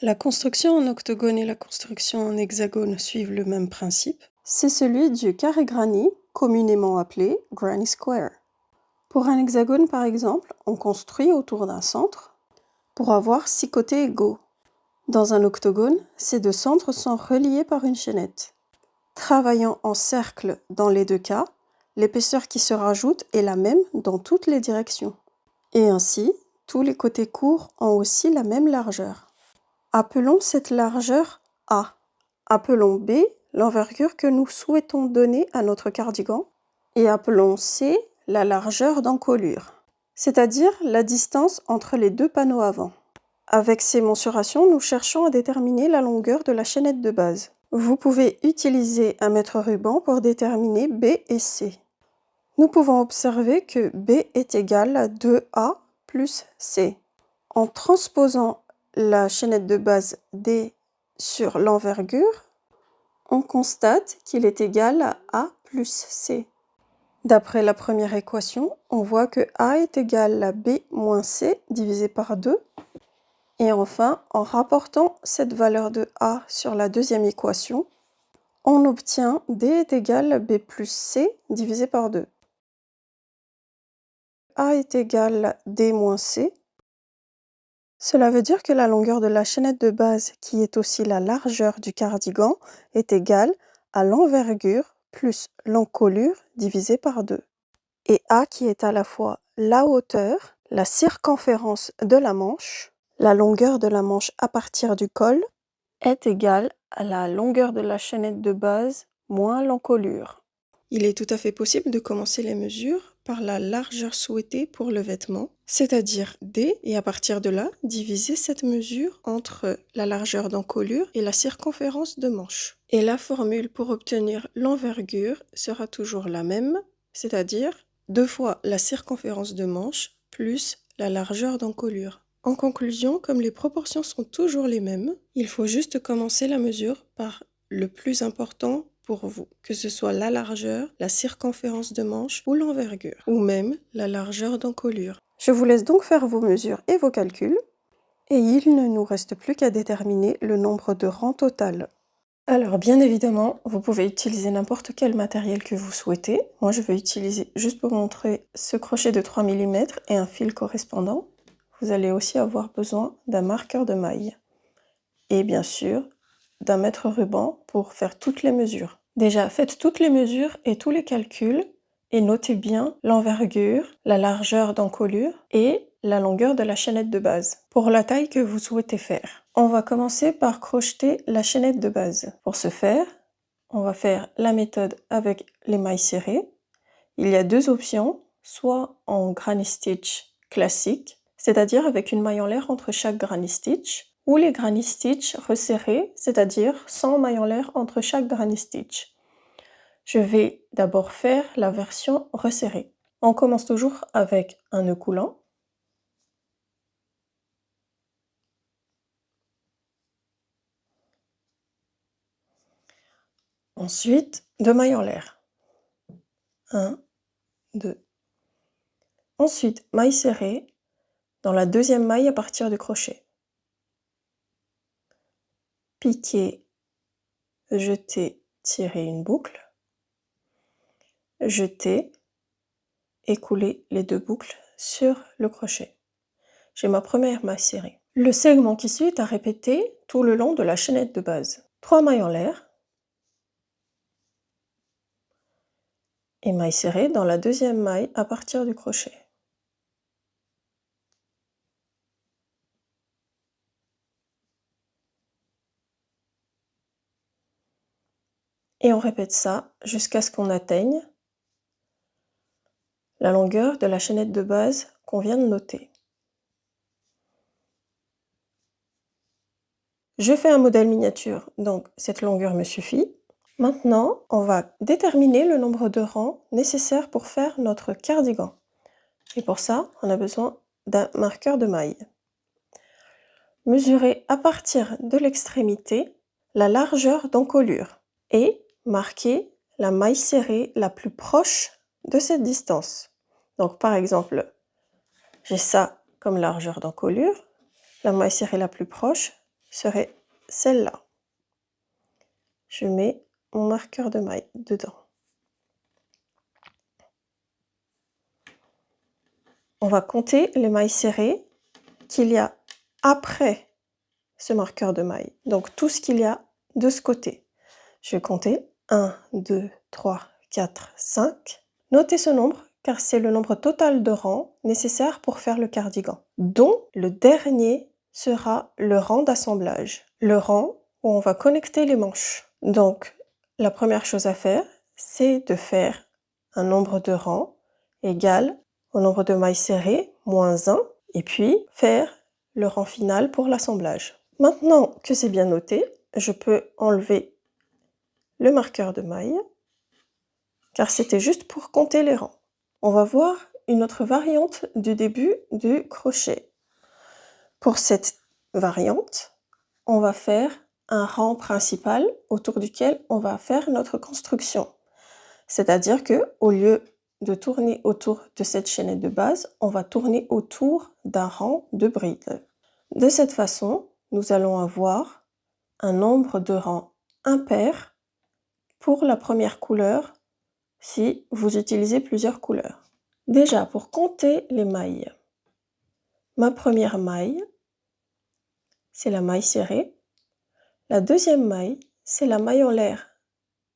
La construction en octogone et la construction en hexagone suivent le même principe. C'est celui du carré granit, communément appelé granny square. Pour un hexagone, par exemple, on construit autour d'un centre pour avoir 6 côtés égaux. Dans un octogone, ces 2 centres sont reliés par une chaînette. Travaillant en cercle dans les 2 cas, l'épaisseur qui se rajoute est la même dans toutes les directions. Et ainsi, tous les côtés courts ont aussi la même largeur. Appelons cette largeur A. Appelons B l'envergure que nous souhaitons donner à notre cardigan. Et appelons C la largeur d'encolure, c'est-à-dire la distance entre les 2 panneaux avant. Avec ces mensurations, nous cherchons à déterminer la longueur de la chaînette de base. Vous pouvez utiliser un mètre ruban pour déterminer B et C. Nous pouvons observer que B est égal à 2A plus C. En transposant la chaînette de base D sur l'envergure, on constate qu'il est égal à A plus C. D'après la première équation, on voit que A est égal à B moins C divisé par 2. Et enfin, en rapportant cette valeur de A sur la deuxième équation, on obtient D est égal à B plus C divisé par 2. A est égal à D moins C. Cela veut dire que la longueur de la chaînette de base, qui est aussi la largeur du cardigan, est égale à l'envergure plus l'encolure divisé par 2. Et A, qui est à la fois la hauteur, la circonférence de la manche, la longueur de la manche à partir du col, est égale à la longueur de la chaînette de base moins l'encolure. Il est tout à fait possible de commencer les mesures par la largeur souhaitée pour le vêtement, c'est-à-dire D, et à partir de là, diviser cette mesure entre la largeur d'encolure et la circonférence de manche. Et la formule pour obtenir l'envergure sera toujours la même, c'est-à-dire 2 fois la circonférence de manche plus la largeur d'encolure. En conclusion, comme les proportions sont toujours les mêmes, il faut juste commencer la mesure par le plus important pour vous, que ce soit la largeur, la circonférence de manche ou l'envergure, ou même la largeur d'encolure. Je vous laisse donc faire vos mesures et vos calculs, et il ne nous reste plus qu'à déterminer le nombre de rangs total. Alors bien évidemment, vous pouvez utiliser n'importe quel matériel que vous souhaitez. Moi je vais utiliser, juste pour montrer, ce crochet de 3 mm et un fil correspondant. Vous allez aussi avoir besoin d'un marqueur de maille. Et bien sûr, d'un mètre ruban pour faire toutes les mesures. Déjà, faites toutes les mesures et tous les calculs et notez bien l'envergure, la largeur d'encolure et la longueur de la chaînette de base pour la taille que vous souhaitez faire. On va commencer par crocheter la chaînette de base. Pour ce faire, on va faire la méthode avec les mailles serrées. Il y a 2 options, soit en granny stitch classique, c'est-à-dire avec une maille en l'air entre chaque granny stitch, ou les granny stitch resserrés, c'est-à-dire sans maille en l'air entre chaque granny stitch. Je vais d'abord faire la version resserrée. On commence toujours avec un nœud coulant. Ensuite, 2 mailles en l'air. 1, 2. Ensuite, maille serrée dans la deuxième maille à partir du crochet. Piquer, jeter, tirer une boucle. Jeter et couler les 2 boucles sur le crochet. J'ai ma première maille serrée. Le segment qui suit est à répéter tout le long de la chaînette de base. 3 mailles en l'air et maille serrée dans la deuxième maille à partir du crochet. Et on répète ça jusqu'à ce qu'on atteigne la longueur de la chaînette de base qu'on vient de noter. Je fais un modèle miniature, donc cette longueur me suffit. Maintenant, on va déterminer le nombre de rangs nécessaires pour faire notre cardigan. Et pour ça, on a besoin d'un marqueur de maille. Mesurez à partir de l'extrémité la largeur d'encolure et marquez la maille serrée la plus proche de cette distance. Donc par exemple, j'ai ça comme largeur d'encolure, la maille serrée la plus proche, serait celle-là. Je mets mon marqueur de maille dedans. On va compter les mailles serrées qu'il y a après ce marqueur de maille. Donc tout ce qu'il y a de ce côté. Je vais compter 1, 2, 3, 4, 5. Notez ce nombre car c'est le nombre total de rangs nécessaires pour faire le cardigan, dont le dernier sera le rang d'assemblage, le rang où on va connecter les manches. Donc la première chose à faire, c'est de faire un nombre de rangs égal au nombre de mailles serrées, moins 1, et puis faire le rang final pour l'assemblage. Maintenant que c'est bien noté, je peux enlever le marqueur de maille, car c'était juste pour compter les rangs. On va voir une autre variante du début du crochet. Pour cette variante, on va faire un rang principal autour duquel on va faire notre construction. C'est-à-dire que au lieu de tourner autour de cette chaînette de base, on va tourner autour d'un rang de brides. De cette façon, nous allons avoir un nombre de rangs impair pour la première couleur si vous utilisez plusieurs couleurs. Déjà, pour compter les mailles, ma première maille, c'est la maille serrée. La deuxième maille, c'est la maille en l'air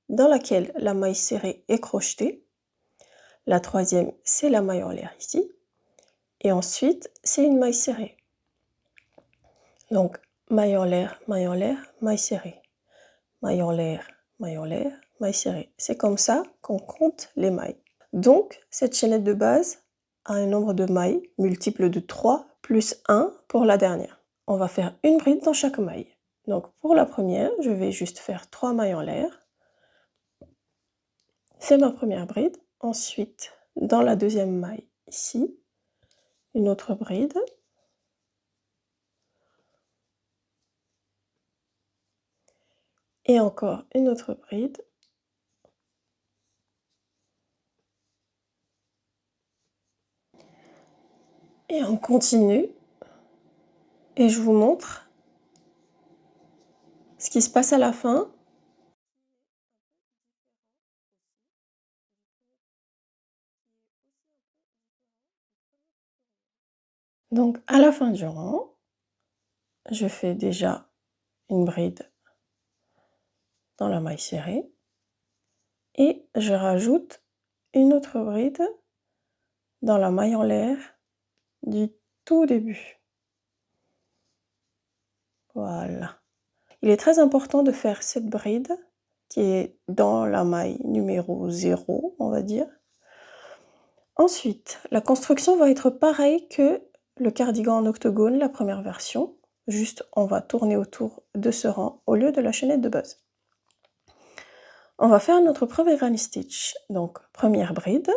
dans laquelle la maille serrée est crochetée. La troisième, c'est la maille en l'air ici. Et ensuite, c'est une maille serrée. Donc, maille en l'air, maille serrée. Maille en l'air, maille serrée. C'est comme ça qu'on compte les mailles. Donc, cette chaînette de base a un nombre de mailles multiple de 3 plus 1 pour la dernière. On va faire une bride dans chaque maille. Donc, pour la première, je vais juste faire 3 mailles en l'air. C'est ma première bride. Ensuite, dans la deuxième maille, ici, une autre bride. Et encore une autre bride. Et on continue. Et je vous montre ce qui se passe à la fin. Donc, à la fin du rang, je fais déjà une bride dans la maille serrée et je rajoute une autre bride dans la maille en l'air du tout début. Voilà. Il est très important de faire cette bride qui est dans la maille numéro 0, on va dire. Ensuite, la construction va être pareille que le cardigan en octogone, la première version. Juste, on va tourner autour de ce rang au lieu de la chaînette de base. On va faire notre premier granny stitch. Donc, première bride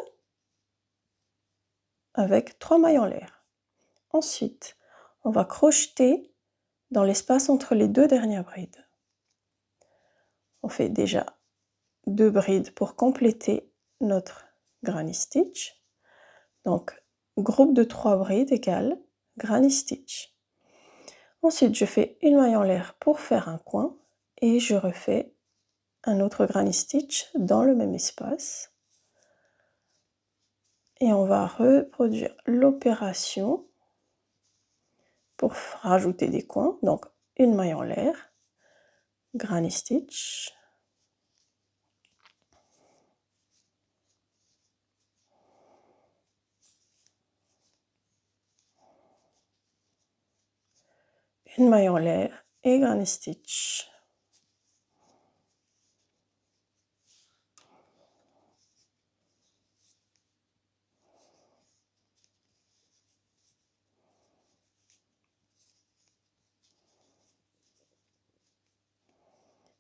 avec 3 mailles en l'air. Ensuite, on va crocheter dans l'espace entre les deux dernières brides. On fait déjà 2 brides pour compléter notre granny stitch. Donc, groupe de 3 brides égale granny stitch. Ensuite, je fais une maille en l'air pour faire un coin et je refais un autre granny stitch dans le même espace. Et on va reproduire l'opération pour rajouter des coins. Donc, une maille en l'air, granny stitch. Une maille en l'air et granny stitch.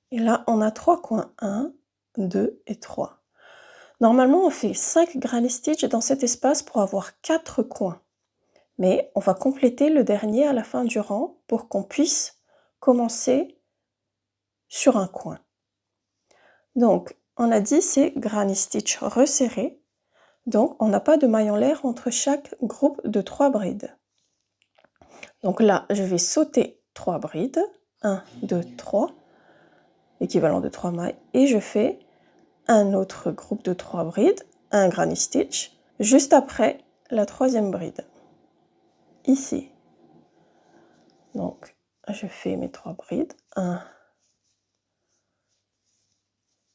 Et là, on a 3 coins. 1, 2 et 3. Normalement, on fait 5 granny stitch dans cet espace pour avoir 4 coins. Mais on va compléter le dernier à la fin du rang pour qu'on puisse commencer sur un coin. Donc, on a dit c'est granny stitch resserré. Donc, on n'a pas de maille en l'air entre chaque groupe de 3 brides. Donc là, je vais sauter 3 brides 1, 2, 3, équivalent de 3 mailles, et je fais un autre groupe de 3 brides, un granny stitch, juste après la troisième bride, ici. Donc, je fais mes 3 brides, 1,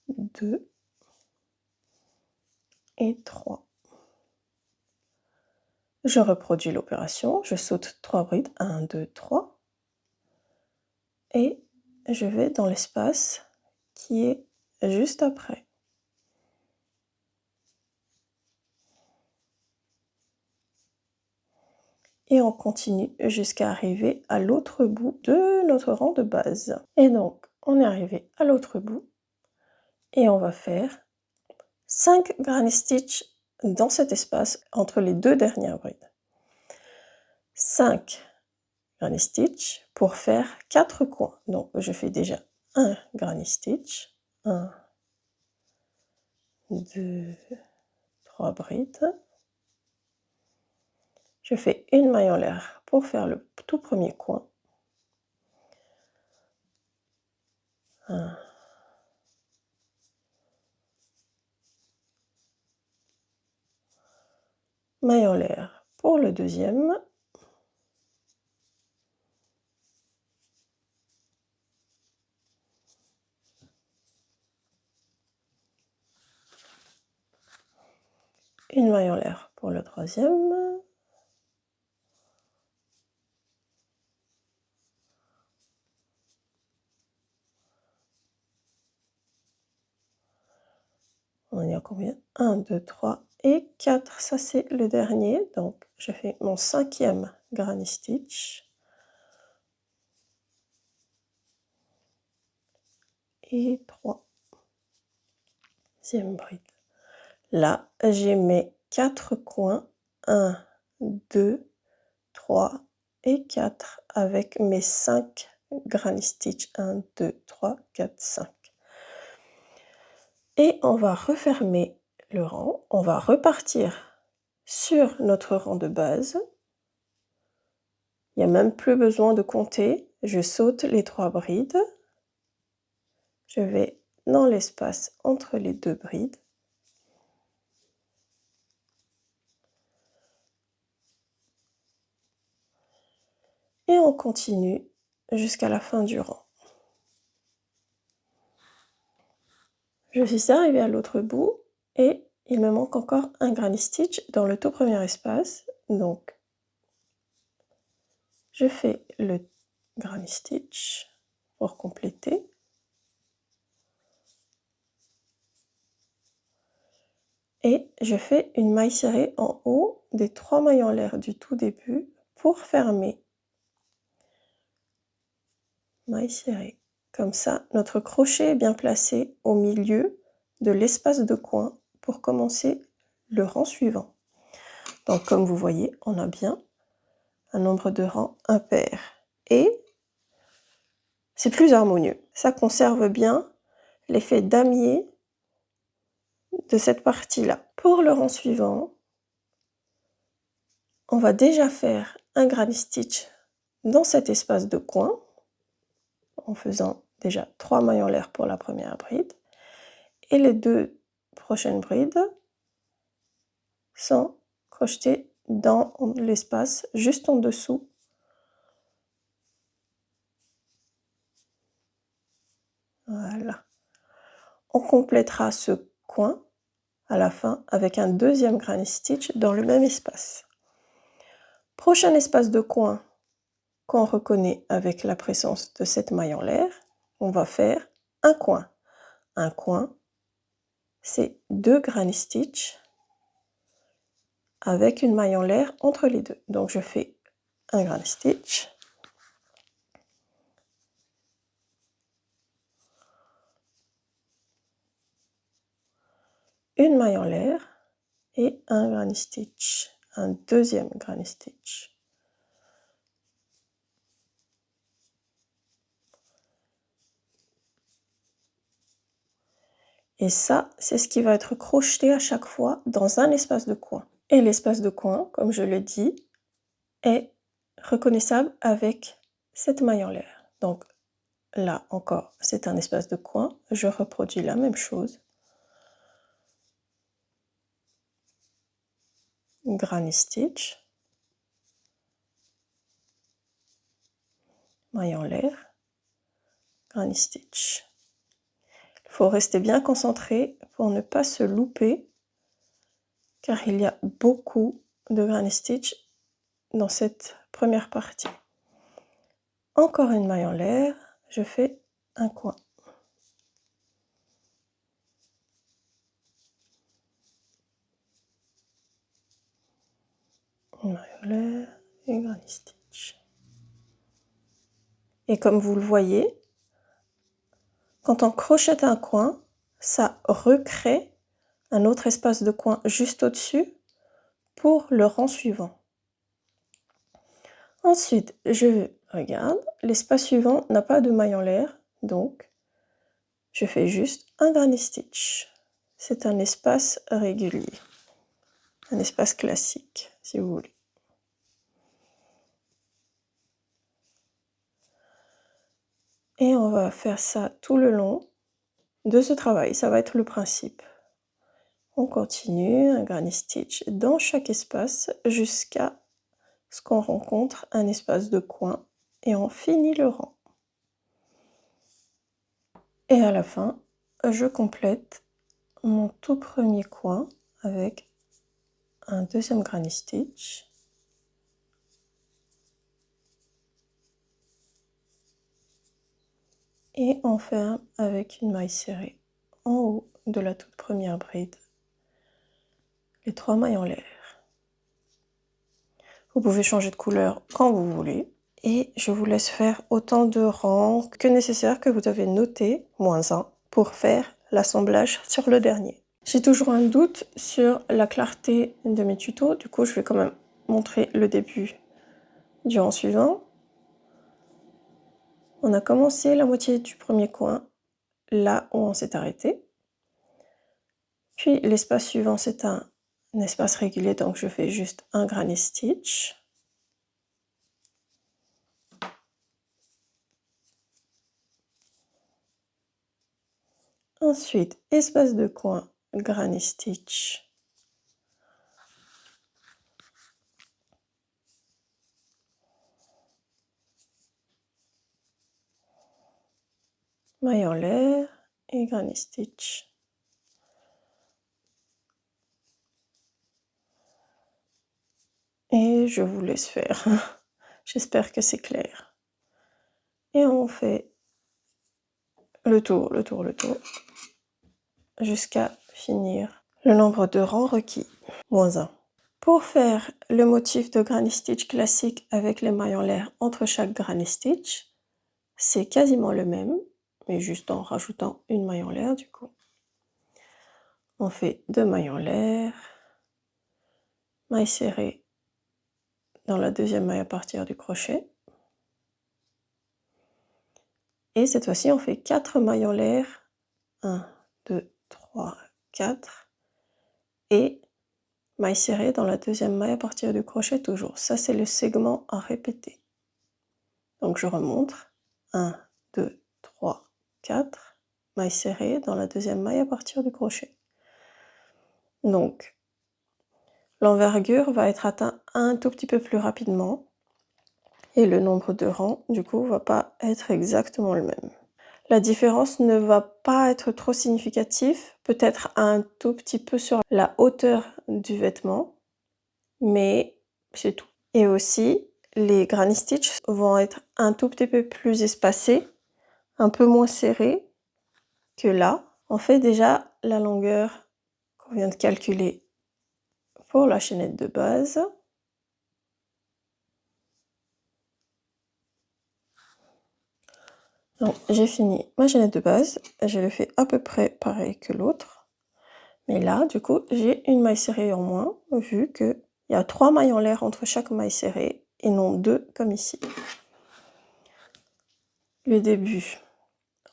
2 et 3. Je reproduis l'opération, je saute 3 brides, 1, 2, 3, et je vais dans l'espace qui est juste après. Et on continue jusqu'à arriver à l'autre bout de notre rang de base. Et donc, on est arrivé à l'autre bout, et on va faire 5 granny stitch dans cet espace entre les 2 dernières brides. 5 granny stitch pour faire 4 coins. Donc je fais déjà un granny stitch, 1, 2, 3 brides. Je fais une maille en l'air pour faire le tout premier coin. 1, maille en l'air pour le deuxième. Une maille en l'air pour le troisième. On y a combien? 1, 2, 3 et 4. Ça, c'est le dernier. Donc, je fais mon 5e granny stitch. Et 3e bride. Là, j'ai mes 4 coins. 1, 2, 3 et 4 avec mes 5 granny stitch. 1, 2, 3, 4, 5. Et on va refermer le rang. On va repartir sur notre rang de base. Il n'y a même plus besoin de compter. Je saute les 3 brides. Je vais dans l'espace entre les 2 brides. Et on continue jusqu'à la fin du rang. Je suis arrivée à l'autre bout et il me manque encore un granny stitch dans le tout premier espace. Donc, je fais le granny stitch pour compléter. Et je fais une maille serrée en haut des 3 mailles en l'air du tout début pour fermer. Maille serrée. Comme ça, notre crochet est bien placé au milieu de l'espace de coin pour commencer le rang suivant. Donc, comme vous voyez, on a bien un nombre de rangs impair. Et c'est plus harmonieux. Ça conserve bien l'effet damier de cette partie-là. Pour le rang suivant, on va déjà faire un granny stitch dans cet espace de coin en faisant déjà 3 mailles en l'air pour la première bride et les 2 prochaines brides sont crochetées dans l'espace juste en dessous. Voilà. On complétera ce coin à la fin avec un deuxième granny stitch dans le même espace. Prochain espace de coin qu'on reconnaît avec la présence de cette maille en l'air, on va faire un coin. Un coin, c'est 2 granny stitch avec une maille en l'air entre les deux. Donc je fais un granny stitch, une maille en l'air et un granny stitch, un deuxième granny stitch. Et ça, c'est ce qui va être crocheté à chaque fois dans un espace de coin. Et l'espace de coin, comme je le dis, est reconnaissable avec cette maille en l'air. Donc, là encore, c'est un espace de coin. Je reproduis la même chose. Granny stitch. Maille en l'air. Granny stitch. Il faut rester bien concentré pour ne pas se louper, car il y a beaucoup de granny stitch dans cette première partie. Encore une maille en l'air, je fais un coin. Une maille en l'air et granny stitch. Et comme vous le voyez, quand on crochette un coin, ça recrée un autre espace de coin juste au-dessus pour le rang suivant. Ensuite, je regarde, l'espace suivant n'a pas de maille en l'air, donc je fais juste un granny stitch. C'est un espace régulier, un espace classique, si vous voulez. Et on va faire ça tout le long de ce travail, ça va être le principe. On continue, un granny stitch dans chaque espace jusqu'à ce qu'on rencontre un espace de coin et on finit le rang. Et à la fin, je complète mon tout premier coin avec un deuxième granny stitch. Et on ferme avec une maille serrée en haut de la toute première bride, les 3 mailles en l'air. Vous pouvez changer de couleur quand vous voulez. Et je vous laisse faire autant de rangs que nécessaire que vous avez noté, -1, pour faire l'assemblage sur le dernier. J'ai toujours un doute sur la clarté de mes tutos, du coup je vais quand même montrer le début du rang suivant. On a commencé la moitié du premier coin, là où on s'est arrêté. Puis l'espace suivant, c'est un espace régulier, donc je fais juste un granny stitch. Ensuite, espace de coin, granny stitch. Maille en l'air et granny stitch. Et je vous laisse faire. J'espère que c'est clair. Et on fait le tour, jusqu'à finir le nombre de rangs requis, -1. Pour faire le motif de granny stitch classique avec les mailles en l'air entre chaque granny stitch, c'est quasiment le même, mais juste en rajoutant une maille en l'air du coup. On fait 2 mailles en l'air, maille serrée dans la deuxième maille à partir du crochet. Et cette fois-ci, on fait 4 mailles en l'air. 1, 2, 3, 4. Et maille serrée dans la deuxième maille à partir du crochet toujours. Ça, c'est le segment à répéter. Donc, je remontre. 1, 2, 3, 4. Maille serrée dans la deuxième maille à partir du crochet. Donc, l'envergure va être atteinte un tout petit peu plus rapidement. Et le nombre de rangs, du coup, va pas être exactement le même. La différence ne va pas être trop significative, peut-être un tout petit peu sur la hauteur du vêtement, mais c'est tout. Et aussi, les granny stitch vont être un tout petit peu plus espacés, un peu moins serrés que là. On fait déjà la longueur qu'on vient de calculer pour la chaînette de base. Donc j'ai fini ma chaînette de base, je le fais à peu près pareil que l'autre. Mais là, du coup, j'ai une maille serrée en moins, vu qu'il y a 3 mailles en l'air entre chaque maille serrée, et non 2 comme ici. Le début,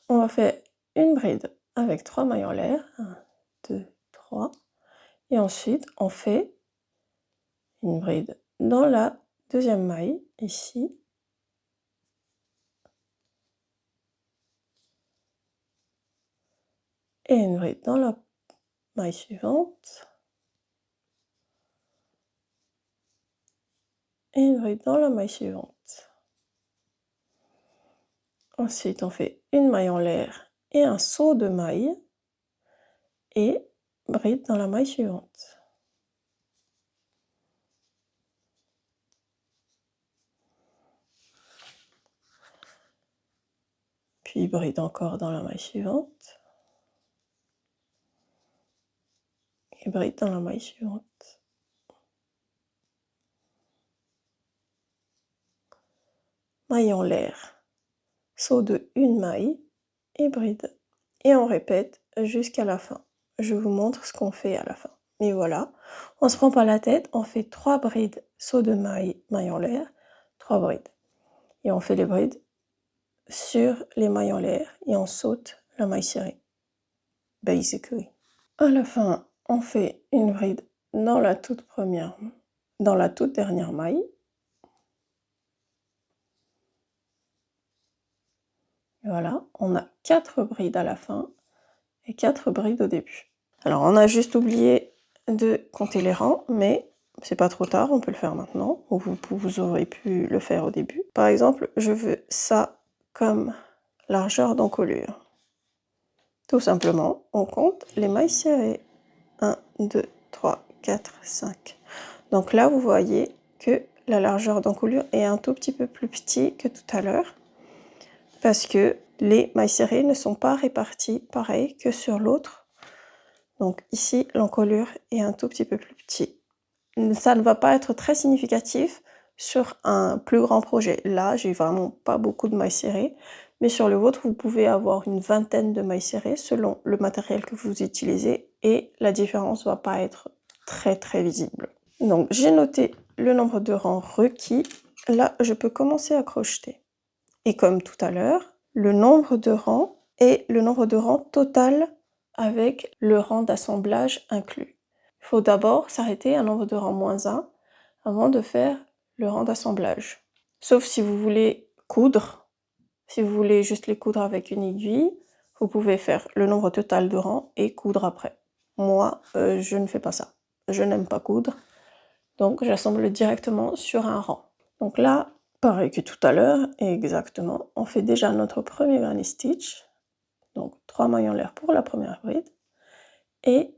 on va faire une bride avec 3 mailles en l'air, 1, 2, 3, et ensuite on fait une bride dans la deuxième maille, ici, et une bride dans la maille suivante, et une bride dans la maille suivante. Ensuite, on fait une maille en l'air et un saut de maille, et bride dans la maille suivante. Puis bride encore dans la maille suivante, et bride dans la maille suivante. Maille en l'air, saut de une maille et bride. Et on répète jusqu'à la fin. Je vous montre ce qu'on fait à la fin. Et voilà, on se prend pas la tête, on fait 3 brides, saut de maille, maille en l'air, 3 brides. Et on fait les brides sur les mailles en l'air et on saute la maille serrée. Basically. À la fin, on fait une bride dans la toute dernière maille. Voilà, on a 4 brides à la fin et 4 brides au début. Alors, on a juste oublié de compter les rangs, mais c'est pas trop tard, on peut le faire maintenant, ou vous aurez pu le faire au début. Par exemple, je veux ça comme largeur d'encolure. Tout simplement, on compte les mailles serrées. 1, 2, 3, 4, 5. Donc là, vous voyez que la largeur d'encolure est un tout petit peu plus petit que tout à l'heure, parce que les mailles serrées ne sont pas réparties pareil que sur l'autre. Donc ici, l'encolure est un tout petit peu plus petit. Ça ne va pas être très significatif sur un plus grand projet. Là, j'ai vraiment pas beaucoup de mailles serrées, mais sur le vôtre, vous pouvez avoir une vingtaine de mailles serrées selon le matériel que vous utilisez, et la différence va pas être très visible. Donc j'ai noté le nombre de rangs requis. Là, je peux commencer à crocheter. Et comme tout à l'heure, le nombre de rangs est le nombre de rangs total avec le rang d'assemblage inclus. Il faut d'abord s'arrêter à un nombre de rangs -1 avant de faire le rang d'assemblage. Sauf si vous voulez coudre, si vous voulez juste les coudre avec une aiguille, vous pouvez faire le nombre total de rangs et coudre après. Moi, je ne fais pas ça. Je n'aime pas coudre, donc j'assemble directement sur un rang. Donc là, pareil que tout à l'heure, exactement, on fait déjà notre premier granny stitch. Donc 3 mailles en l'air pour la première bride, et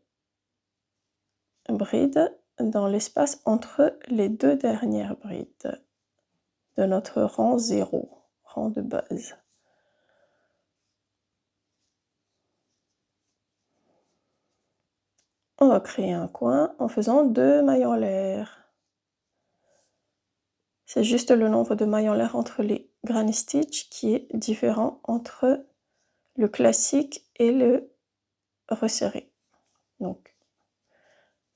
bride dans l'espace entre les 2 dernières brides de notre rang 0, rang de base. On va créer un coin en faisant 2 mailles en l'air. C'est juste le nombre de mailles en l'air entre les granny stitch qui est différent entre le classique et le resserré. Donc,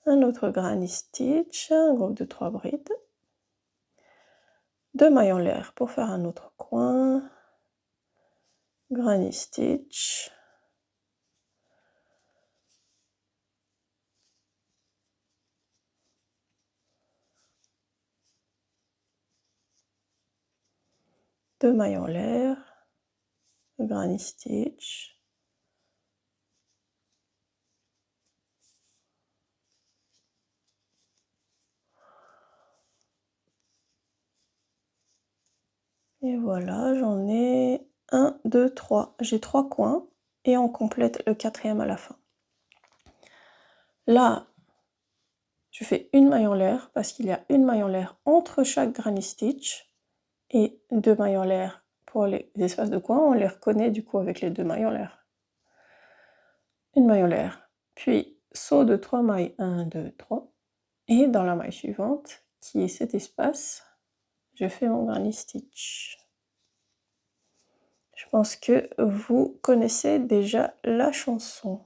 un autre granny stitch, un groupe de 3 brides, 2 mailles en l'air pour faire un autre coin, granny stitch, deux mailles en l'air, granny stitch, et voilà, j'en ai 1, 2, 3. J'ai 3 coins et on complète le 4e à la fin. Là, je fais une maille en l'air parce qu'il y a une maille en l'air entre chaque granny stitch et 2 mailles en l'air pour les espaces de coin. On les reconnaît du coup avec les 2 mailles en l'air. Une maille en l'air, puis saut de 3 mailles, 1, 2, 3, et dans la maille suivante, qui est cet espace, je fais mon granny stitch. Je pense que vous connaissez déjà la chanson.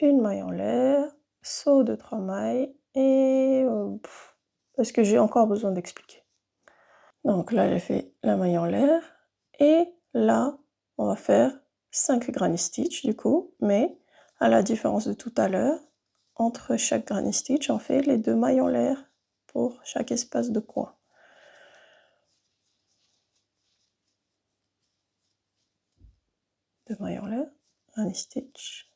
Une maille en l'air, saut de 3 mailles, et parce que j'ai encore besoin d'expliquer. Donc là, j'ai fait la maille en l'air, et là, on va faire 5 granny stitch du coup, mais à la différence de tout à l'heure, entre chaque granny stitch, on fait les 2 mailles en l'air pour chaque espace de coin. 2 mailles en l'air, granny stitch.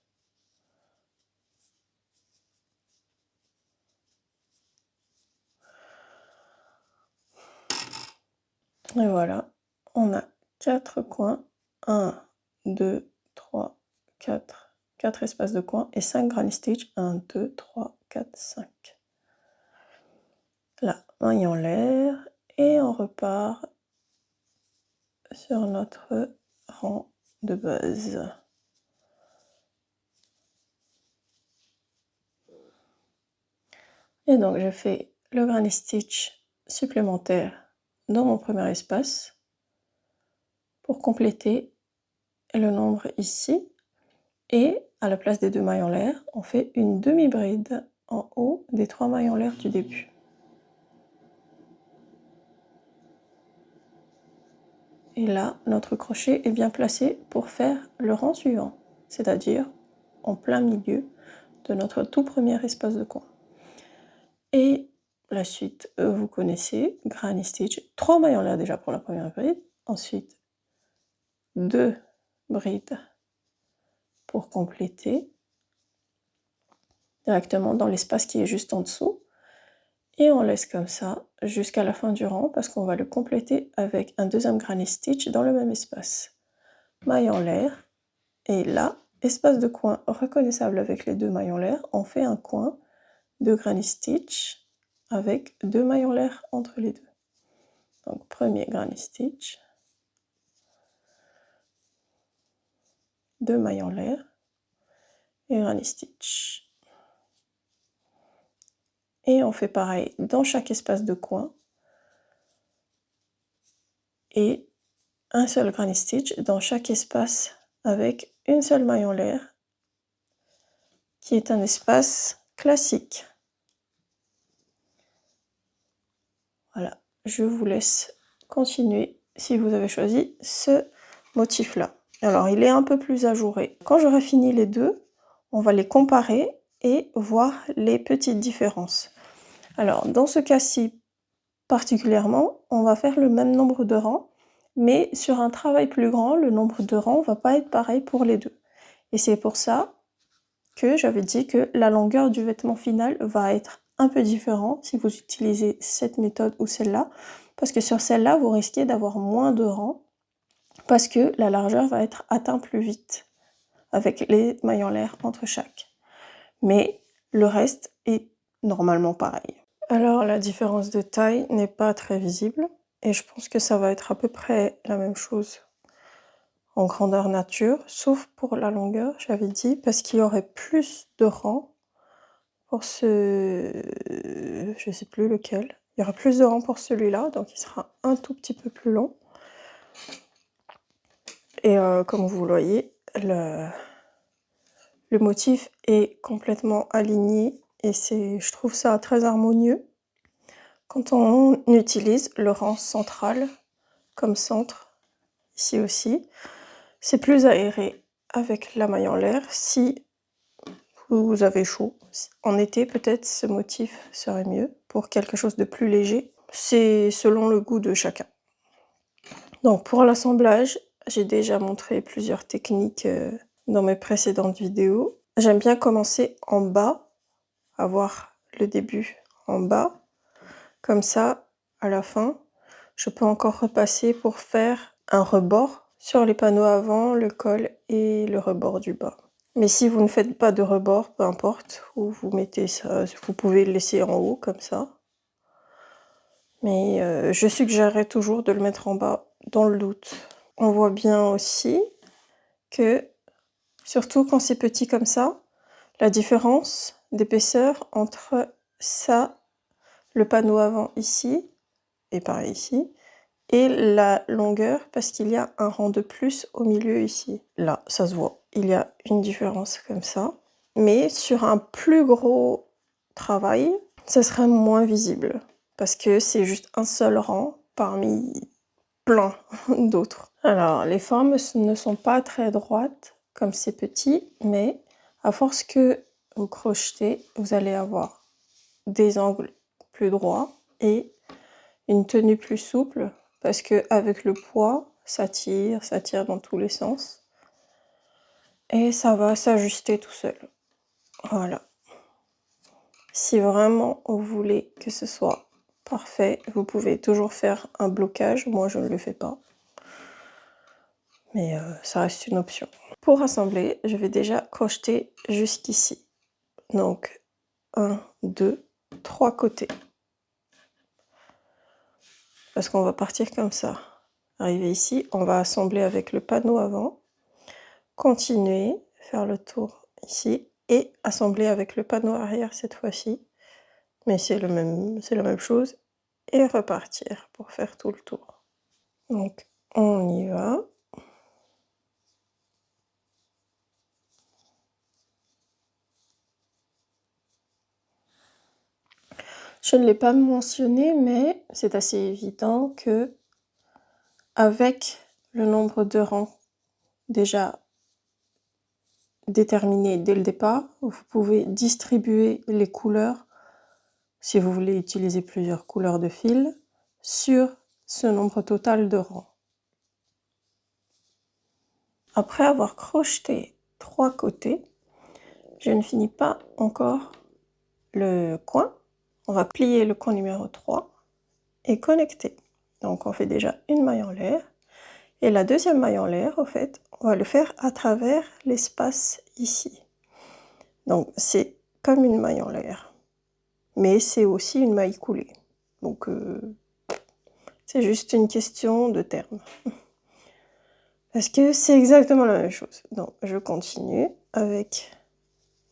Et voilà, on a 4 coins, 1, 2, 3, 4, 4 espaces de coins et 5 granny stitch, 1, 2, 3, 4, 5. Là, maille en l'air et on repart sur notre rang de base. Et donc je fais le granny stitch supplémentaire dans mon premier espace pour compléter le nombre ici, et à la place des 2 mailles en l'air, on fait une demi-bride en haut des 3 mailles en l'air du début. Et là, notre crochet est bien placé pour faire le rang suivant, c'est-à-dire en plein milieu de notre tout premier espace de coin. Et la suite, vous connaissez, granny stitch, 3 mailles en l'air déjà pour la première bride, ensuite 2 brides pour compléter directement dans l'espace qui est juste en dessous, et on laisse comme ça jusqu'à la fin du rang parce qu'on va le compléter avec un deuxième granny stitch dans le même espace. Maille en l'air, et là, espace de coin reconnaissable avec les 2 mailles en l'air, on fait un coin de granny stitch avec 2 mailles en l'air entre les deux. Donc premier granny stitch, 2 mailles en l'air et granny stitch. Et on fait pareil dans chaque espace de coin et un seul granny stitch dans chaque espace avec une seule maille en l'air qui est un espace classique. Voilà, je vous laisse continuer si vous avez choisi ce motif-là. Alors, il est un peu plus ajouré. Quand j'aurai fini les deux, on va les comparer et voir les petites différences. Alors, dans ce cas-ci particulièrement, on va faire le même nombre de rangs, mais sur un travail plus grand, le nombre de rangs ne va pas être pareil pour les deux. Et c'est pour ça que j'avais dit que la longueur du vêtement final va être un peu différente si vous utilisez cette méthode ou celle-là, parce que sur celle-là, vous risquez d'avoir moins de rangs, parce que la largeur va être atteinte plus vite, avec les mailles en l'air entre chaque. Mais le reste est normalement pareil. Alors la différence de taille n'est pas très visible, et je pense que ça va être à peu près la même chose en grandeur nature, sauf pour la longueur, j'avais dit, parce qu'il y aurait plus de rangs pour ce... je sais plus lequel. Il y aura plus de rangs pour celui-là, donc il sera un tout petit peu plus long. Et comme vous le voyez, le motif est complètement aligné et je trouve ça très harmonieux quand on utilise le rang central comme centre, ici aussi. C'est plus aéré avec la maille en l'air si vous avez chaud. En été, peut-être ce motif serait mieux pour quelque chose de plus léger. C'est selon le goût de chacun. Donc pour l'assemblage, j'ai déjà montré plusieurs techniques dans mes précédentes vidéos. J'aime bien commencer en bas, avoir le début en bas. Comme ça, à la fin, je peux encore repasser pour faire un rebord sur les panneaux avant, le col et le rebord du bas. Mais si vous ne faites pas de rebord, peu importe, où vous mettez ça, vous pouvez le laisser en haut comme ça. Mais je suggérerais toujours de le mettre en bas dans le doute. On voit bien aussi que, surtout quand c'est petit comme ça, la différence d'épaisseur entre ça, le panneau avant ici, et pareil ici, et la longueur, parce qu'il y a un rang de plus au milieu ici. Là, ça se voit, il y a une différence comme ça. Mais sur un plus gros travail, ça serait moins visible, parce que c'est juste un seul rang parmi plein d'autres. Alors, les formes ne sont pas très droites, comme c'est petit, mais à force que vous crochetez, vous allez avoir des angles plus droits et une tenue plus souple, parce que avec le poids, ça tire dans tous les sens. et ça va s'ajuster tout seul. Voilà. Si vraiment vous voulez que ce soit parfait, vous pouvez toujours faire un blocage. Moi, je ne le fais pas, mais ça reste une option. Pour assembler, je vais déjà crocheter jusqu'ici. Donc, 1, 2, 3 côtés. Parce qu'on va partir comme ça. Arriver ici, on va assembler avec le panneau avant. Continuer, faire le tour ici et assembler avec le panneau arrière cette fois-ci. Mais c'est la même chose. Et repartir pour faire tout le tour. Donc, on y va. Je ne l'ai pas mentionné, mais c'est assez évident que avec le nombre de rangs déjà déterminé dès le départ, vous pouvez distribuer les couleurs, si vous voulez utiliser plusieurs couleurs de fil, sur ce nombre total de rangs. Après avoir crocheté 3 côtés, je ne finis pas encore le coin. On va plier le coin numéro 3 et connecter. Donc on fait déjà une maille en l'air. Et la deuxième maille en l'air, au fait, on va le faire à travers l'espace ici. Donc c'est comme une maille en l'air, mais c'est aussi une maille coulée. Donc c'est juste une question de terme. Parce que c'est exactement la même chose. Donc je continue avec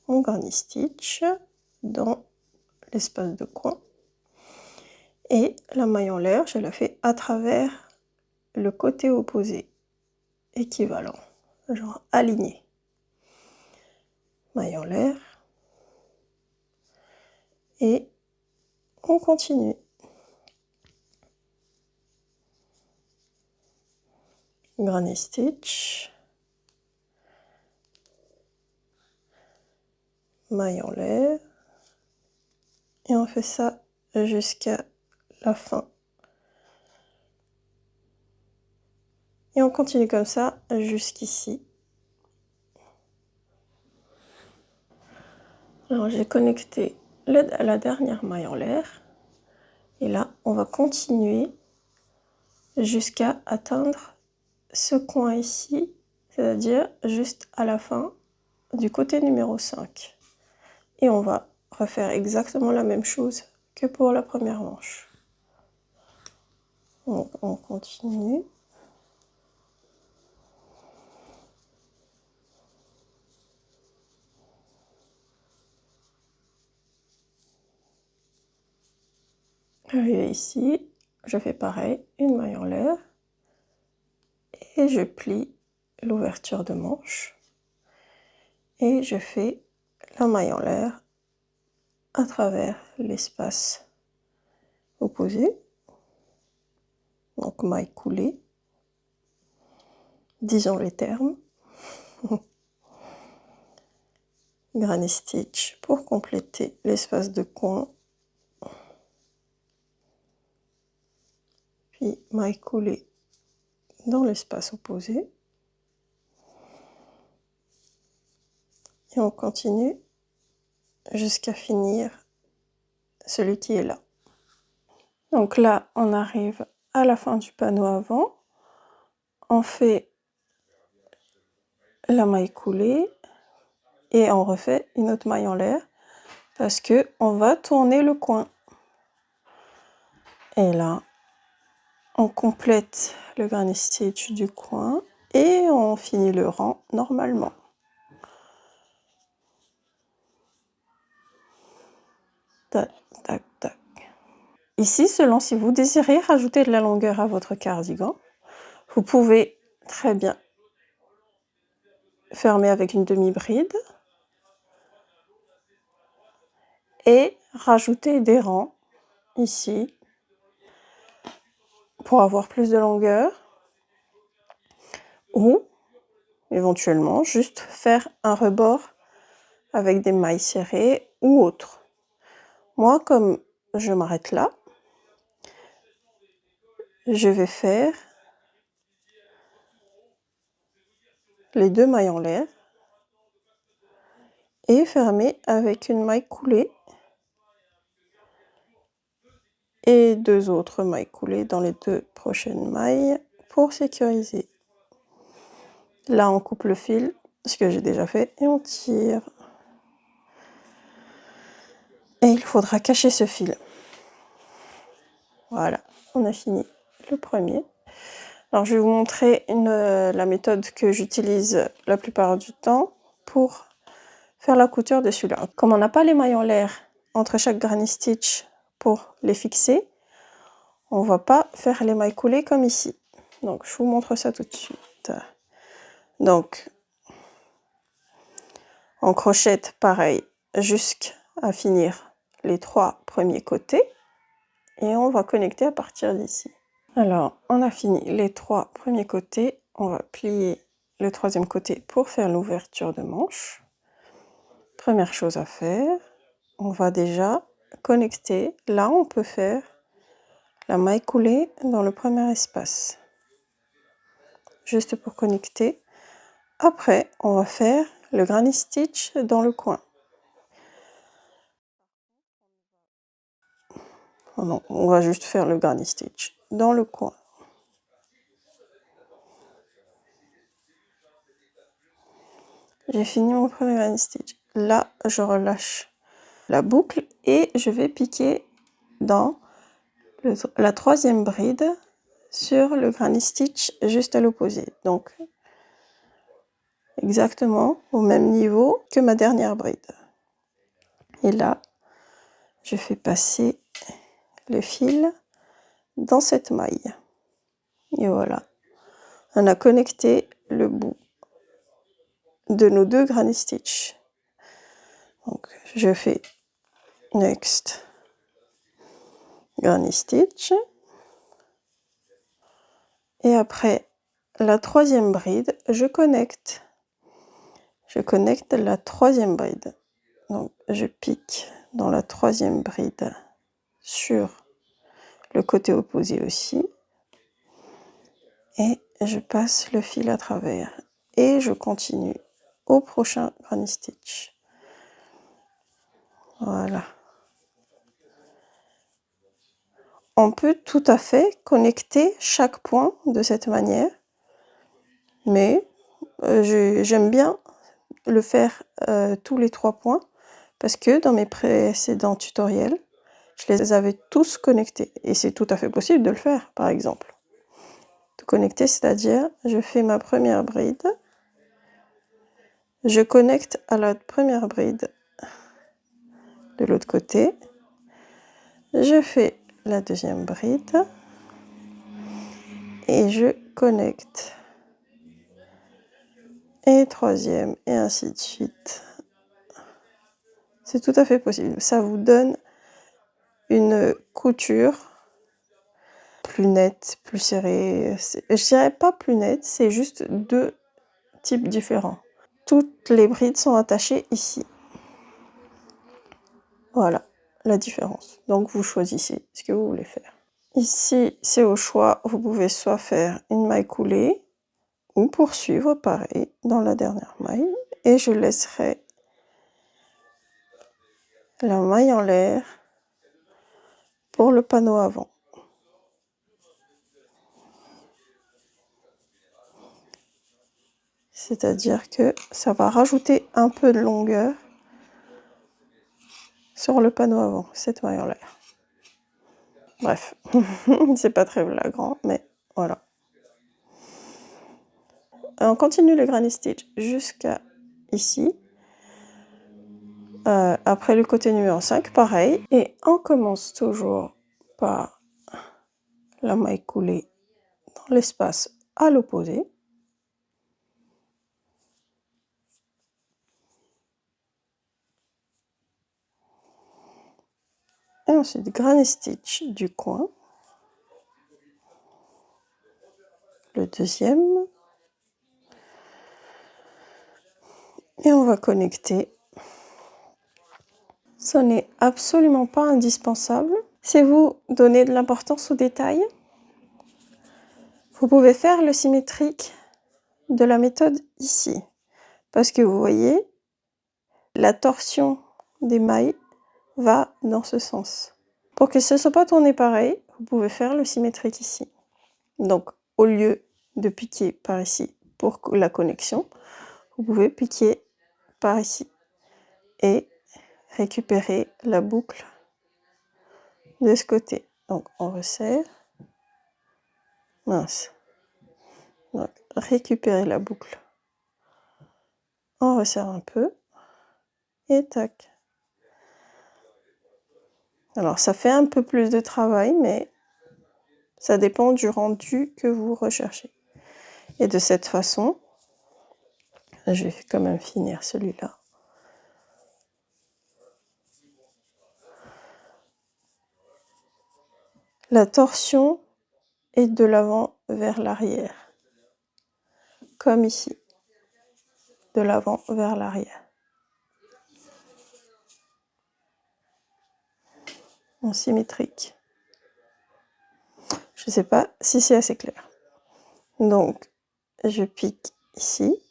mon granny stitch dans l'espace de coin. Et la maille en l'air, je la fais à travers le côté opposé, équivalent, genre aligné. Maille en l'air. Et on continue. Granny stitch. Maille en l'air. Et on fait ça jusqu'à la fin. Et on continue comme ça jusqu'ici. Alors j'ai connecté la dernière maille en l'air. Et là, on va continuer jusqu'à atteindre ce coin ici, c'est-à-dire juste à la fin du côté numéro 5. Et on va refaire exactement la même chose que pour la première manche. Donc on continue. Arrivé ici, je fais pareil, une maille en l'air et je plie l'ouverture de manche et je fais la maille en l'air à travers l'espace opposé, donc maille coulée, disons les termes, granny stitch pour compléter l'espace de coin, puis maille coulée dans l'espace opposé et on continue jusqu'à finir celui qui est là. Donc là, on arrive à la fin du panneau avant, on fait la maille coulée et on refait une autre maille en l'air parce que on va tourner le coin. Et là, on complète le granny stitch du coin et on finit le rang normalement. Tac, tac, tac. Ici, selon si vous désirez rajouter de la longueur à votre cardigan, vous pouvez très bien fermer avec une demi-bride et rajouter des rangs ici pour avoir plus de longueur ou éventuellement juste faire un rebord avec des mailles serrées ou autre. Moi, comme je m'arrête là, je vais faire les 2 mailles en l'air et fermer avec une maille coulée et 2 autres mailles coulées dans les 2 prochaines mailles pour sécuriser. Là, on coupe le fil, ce que j'ai déjà fait, et on tire. Et il faudra cacher ce fil. Voilà, on a fini le premier. Alors, je vais vous montrer la méthode que j'utilise la plupart du temps pour faire la couture de celui-là. Comme on n'a pas les mailles en l'air entre chaque granny stitch pour les fixer, on ne va pas faire les mailles coulées comme ici. Donc, je vous montre ça tout de suite. Donc, on crochette pareil jusqu'à finir les 3 premiers côtés et on va connecter à partir d'ici. Alors, on a fini les 3 premiers côtés, on va plier le 3e côté pour faire l'ouverture de manche. Première chose à faire, on va déjà connecter. Là, on peut faire la maille coulée dans le premier espace, juste pour connecter. Après, on va faire le granny stitch dans le coin. Oh non, on va juste faire le granny stitch dans le coin. J'ai fini mon premier granny stitch. Là, je relâche la boucle et je vais piquer dans la 3e bride sur le granny stitch juste à l'opposé. Donc, exactement au même niveau que ma dernière bride. Et là, je fais passer le fil dans cette maille. Et voilà, on a connecté le bout de nos 2 granny stitch. Donc, je fais next granny stitch et après la 3e bride, je connecte la 3e bride. Donc, je pique dans la 3e bride sur le côté opposé aussi et je passe le fil à travers et je continue au prochain granny stitch. Voilà. On peut tout à fait connecter chaque point de cette manière, mais j'aime bien le faire tous les 3 points parce que dans mes précédents tutoriels, je les avais tous connectés et c'est tout à fait possible de le faire, par exemple. De connecter, c'est-à-dire je fais ma première bride, je connecte à la première bride de l'autre côté, je fais la 2e bride et je connecte et 3e et ainsi de suite. C'est tout à fait possible. Ça vous donne une couture plus nette, plus serrée. Je dirais pas plus nette, c'est juste 2 types différents. Toutes les brides sont attachées ici. Voilà la différence. Donc vous choisissez ce que vous voulez faire. Ici, c'est au choix. Vous pouvez soit faire une maille coulée ou poursuivre pareil dans la dernière maille. Et je laisserai la maille en l'air pour le panneau avant. C'est-à-dire que ça va rajouter un peu de longueur sur le panneau avant, cette maille en l'air. Bref, c'est pas très flagrant, mais voilà. On continue le granny stitch jusqu'à ici. Après le côté numéro 5, pareil. Et on commence toujours par la maille coulée dans l'espace à l'opposé. Et ensuite, granny stitch du coin. Le 2e. Et on va connecter. Ce n'est absolument pas indispensable. Si vous donnez de l'importance aux détails, vous pouvez faire le symétrique de la méthode ici. Parce que vous voyez, la torsion des mailles va dans ce sens. Pour que ce ne soit pas tourné pareil, vous pouvez faire le symétrique ici. Donc, au lieu de piquer par ici pour la connexion, vous pouvez piquer par ici et récupérer la boucle de ce côté. Donc, on resserre. Mince. Donc, récupérer la boucle. On resserre un peu. Et tac. Alors, ça fait un peu plus de travail, mais ça dépend du rendu que vous recherchez. Et de cette façon, je vais quand même finir celui-là. La torsion est de l'avant vers l'arrière. Comme ici. De l'avant vers l'arrière. En symétrique. Je ne sais pas si c'est assez clair. Donc, je pique ici,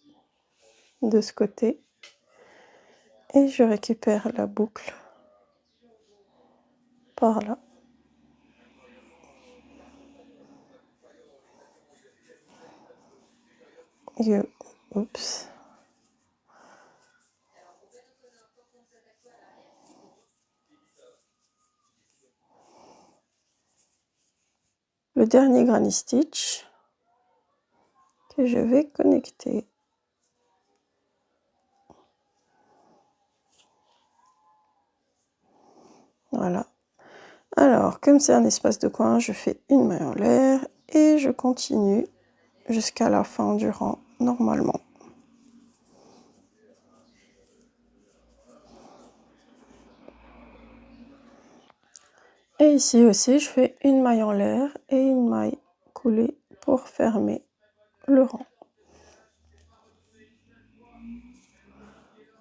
de ce côté, et je récupère la boucle par là. Oups. Le dernier granny stitch que je vais connecter. Voilà. Alors, comme c'est un espace de coin, je fais une maille en l'air et je continue jusqu'à la fin du rang normalement. Et ici aussi, je fais une maille en l'air et une maille coulée pour fermer le rang.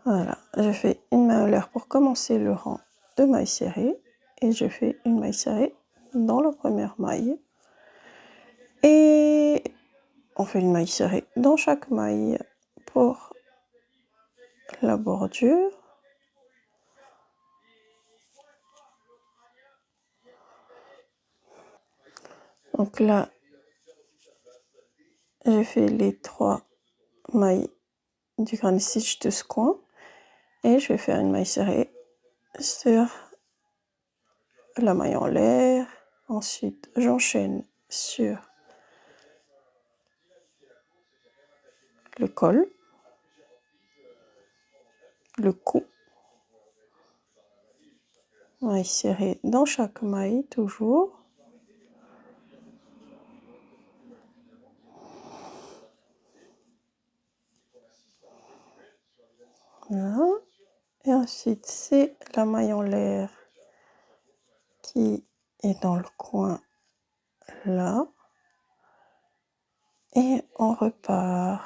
Voilà, je fais une maille en l'air pour commencer le rang de mailles serrées et je fais une maille serrée dans la première maille. Et on fait une maille serrée dans chaque maille pour la bordure. Donc là, j'ai fait les 3 mailles du granny stitch de ce coin et je vais faire une maille serrée sur la maille en l'air. Ensuite, j'enchaîne sur le col, le cou, maille serrée dans chaque maille toujours. Voilà. Et ensuite, c'est la maille en l'air qui est dans le coin là. Et on repart.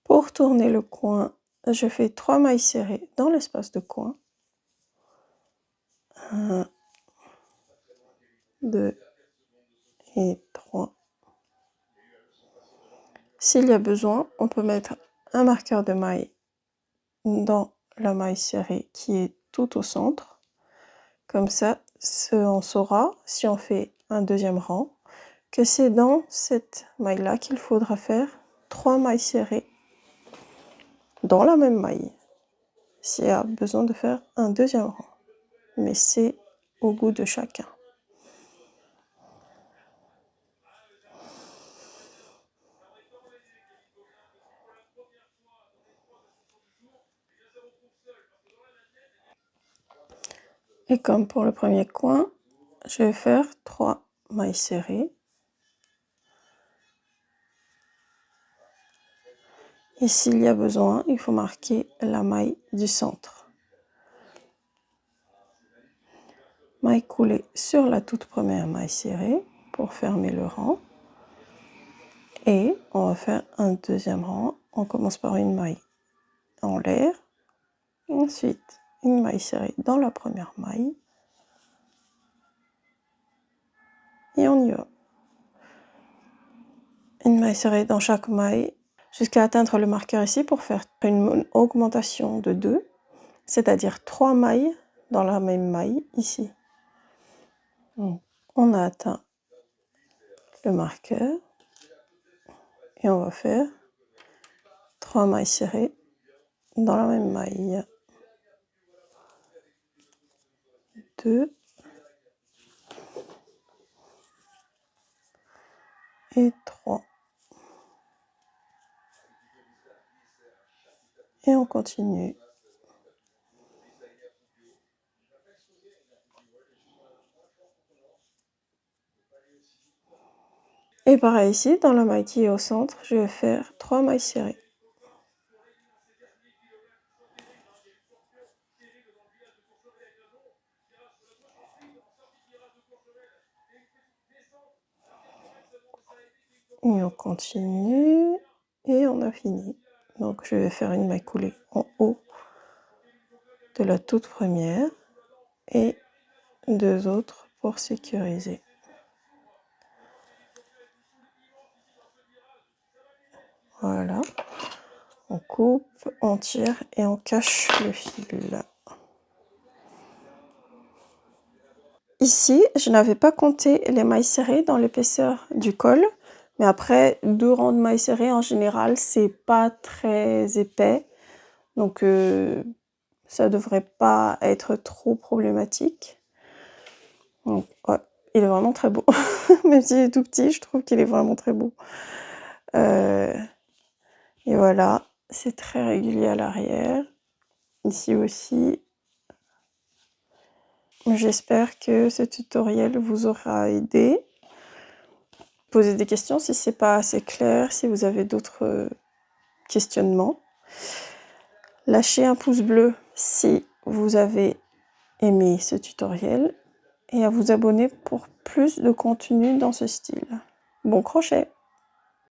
Pour tourner le coin, je fais 3 mailles serrées dans l'espace de coin. 1, 2 et 3. S'il y a besoin, on peut mettre un marqueur de maille dans la maille serrée qui est tout au centre. Comme ça, on saura, si on fait un deuxième rang, que c'est dans cette maille-là qu'il faudra faire 3 mailles serrées dans la même maille. S'il y a besoin de faire un deuxième rang. Mais c'est au goût de chacun. Et comme pour le premier coin, je vais faire 3 mailles serrées. Et s'il y a besoin, il faut marquer la maille du centre. Maille coulée sur la toute première maille serrée pour fermer le rang. Et on va faire un deuxième rang. On commence par une maille en l'air. Ensuite, une maille serrée dans la première maille. Et on y va. Une maille serrée dans chaque maille jusqu'à atteindre le marqueur ici pour faire une augmentation de 2, c'est-à-dire 3 mailles dans la même maille ici. Donc, on a atteint le marqueur et on va faire 3 mailles serrées dans la même maille. 2 et 3. Et on continue. Et pareil ici, dans la maille qui est au centre, je vais faire 3 mailles serrées. Et on continue et on a fini. Donc je vais faire une maille coulée en haut de la toute première et 2 autres pour sécuriser. Voilà, on coupe, on tire et on cache le fil. Ici, je n'avais pas compté les mailles serrées dans l'épaisseur du col, mais après 2 rangs de mailles serrées en général, c'est pas très épais, donc ça devrait pas être trop problématique. Donc, ouais, il est vraiment très beau. Même s'il est tout petit, je trouve qu'il est vraiment très beau. Et voilà, c'est très régulier à l'arrière. Ici aussi. J'espère que ce tutoriel vous aura aidé. Posez des questions si c'est pas assez clair, si vous avez d'autres questionnements. Lâchez un pouce bleu si vous avez aimé ce tutoriel et à vous abonner pour plus de contenu dans ce style. Bon crochet!